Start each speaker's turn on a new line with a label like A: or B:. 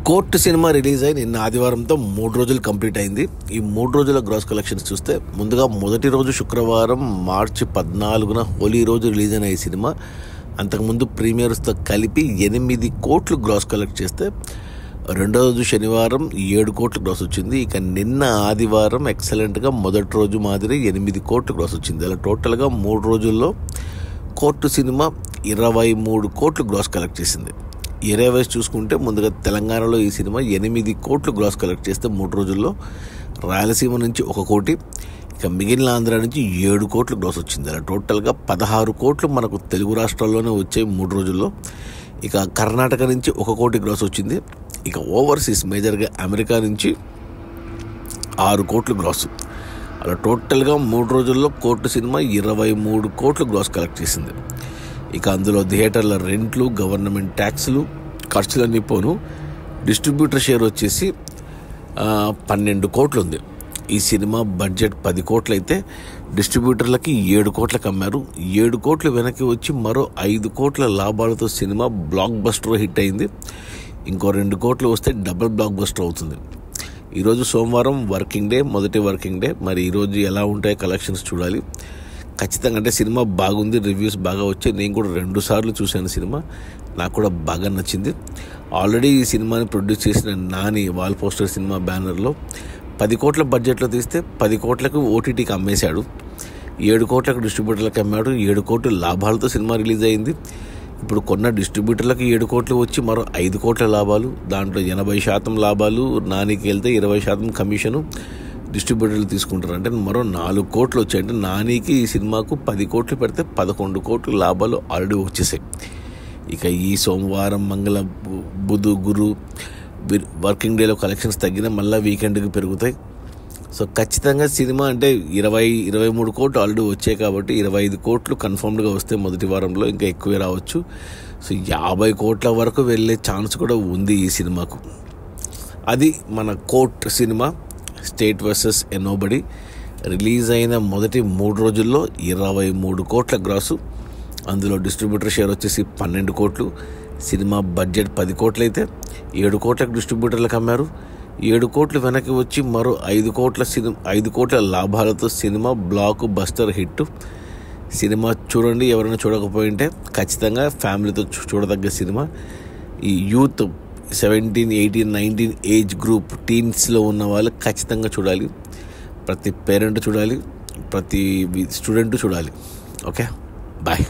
A: Court cinema release అయి నిన్న ఆదివారంతో 3 రోజులు కంప్లీట్ అయింది. ఈ 3 రోజుల గ్రాస్ కలెక్షన్స్ చూస్తే ముందుగా మొదటి రోజు శుక్రవారం మార్చి 14న హోలీ రోజు రిలీజ్ అయిన ఈ సినిమా అంతకుముందు ప్రీమియర్స్తో కలిపి 8 కోట్లు గ్రాస్ కలెక్ట్ చేస్తే రెండో రోజు శనివారం 7 కోట్లు గ్రాస్ వచ్చింది. ఇక నిన్న ఆదివారం ఎక్సలెంట్గా మొదటి రోజు మాదిరి 8 కోట్లు గ్రాస్ వచ్చింది. అలా టోటల్గా 3 రోజుల్లో కోర్టు సినిమా 23 కోట్లు గ్రాస్ కలెక్ట్ చేసింది. ఏరియా వైజ్ చూసుకుంటే ముందుగా తెలంగాణలో ఈ సినిమా 8 కోట్లు గ్రాస్ కలెక్ట్ చేస్తే 3 రోజుల్లో, రాయలసీమ నుంచి 1 కోటి, ఇక మిగిలిన ఆంధ్ర నుంచి 7 కోట్లు గ్రాస్ వచ్చింది. అలా టోటల్గా 16 కోట్లు మనకు తెలుగు రాష్ట్రాల్లోనే వచ్చాయి 3 రోజుల్లో. ఇక కర్ణాటక నుంచి 1 కోటి గ్రాస్ వచ్చింది. ఇక ఓవర్సీస్ మేజర్గా అమెరికా నుంచి 6 కోట్లు గ్రాస్. అలా టోటల్గా 3 రోజుల్లో కోర్టు సినిమా 23 కోట్లు గ్రాస్ కలెక్ట్ చేసింది. ఇక అందులో థియేటర్ల రెంట్లు, గవర్నమెంట్ ట్యాక్స్లు, ఖర్చులన్నీ పోను డిస్ట్రిబ్యూటర్ షేర్ వచ్చేసి 12 కోట్లు ఉంది. ఈ సినిమా బడ్జెట్ 10 కోట్లు అయితే డిస్ట్రిబ్యూటర్లకి 7 కోట్లకు అమ్మారు. 7 కోట్లు వెనక్కి వచ్చి మరో 5 కోట్ల లాభాలతో సినిమా బ్లాక్ బస్టర్ హిట్ అయింది. ఇంకో 2 కోట్లు వస్తే డబుల్ బ్లాక్ బస్టర్ అవుతుంది. ఈరోజు సోమవారం వర్కింగ్ డే, మొదటి వర్కింగ్ డే. మరి ఈరోజు ఎలా ఉంటాయి కలెక్షన్స్ చూడాలి. ఖచ్చితంగా అంటే సినిమా బాగుంది, రివ్యూస్ బాగా వచ్చాయి. నేను కూడా 2 సార్లు చూశాను సినిమా, నాకు కూడా బాగా నచ్చింది. ఆల్రెడీ ఈ సినిమాని ప్రొడ్యూస్ చేసిన నాని వాల్ పోస్టర్ సినిమా బ్యానర్లో 10 కోట్ల బడ్జెట్లో తీస్తే 10 కోట్లకు ఓటీటీకి అమ్మేశాడు, 7 కోట్లకు డిస్ట్రిబ్యూటర్లకు అమ్మాడు. 7 కోట్ల లాభాలతో సినిమా రిలీజ్ అయింది. ఇప్పుడు కొన్న డిస్ట్రిబ్యూటర్లకు 7 కోట్లు వచ్చి మరో 5 కోట్ల లాభాలు, దాంట్లో 80% లాభాలు నానికి వెళ్తే 20% కమిషను డిస్ట్రిబ్యూటర్లు తీసుకుంటారు. అంటే మరో 4 కోట్లు వచ్చాయి. అంటే నానికి ఈ సినిమాకు 10 కోట్లు పెడితే 11 కోట్లు లాభాలు ఆల్రెడీ వచ్చేసాయి. ఇక ఈ సోమవారం, మంగళ, బుధ, గురు వర్కింగ్ డేలో కలెక్షన్స్ తగ్గిన మళ్ళీ వీకెండ్కి పెరుగుతాయి. సో ఖచ్చితంగా సినిమా అంటే 23 కోట్లు ఆల్రెడీ వచ్చాయి కాబట్టి 25 కోట్లు కన్ఫర్మ్డ్గా వస్తే మొదటి వారంలో ఇంకా ఎక్కువే రావచ్చు. సో 50 కోట్ల వరకు వెళ్ళే ఛాన్స్ కూడా ఉంది ఈ సినిమాకు. అది మన court cinema state versus nobody release అయిన మొదటి 3 రోజుల్లో 23 కోట్ల గ్రాసు. అందులో డిస్ట్రిబ్యూటర్ షేర్ వచ్చేసి 12 కోట్లు. సినిమా బడ్జెట్ 10 కోట్లు అయితే 7 కోట్లకు డిస్ట్రిబ్యూటర్లకు అమ్మారు. 7 కోట్లు వెనక్కి వచ్చి మరో 5 కోట్ల లాభాలతో cinema block buster hit. Cinema చూడండి, ఎవరైనా చూడకపోయింటే ఖచ్చితంగా ఫ్యామిలీతో చూడదగ్గ సినిమా. ఈ యూత్ 17, 18, 19 ఏజ్ గ్రూప్ టీన్స్లో ఉన్న వాళ్ళు ఖచ్చితంగా చూడాలి. ప్రతి పేరెంట్ చూడాలి, ప్రతి స్టూడెంట్ చూడాలి. Okay, bye.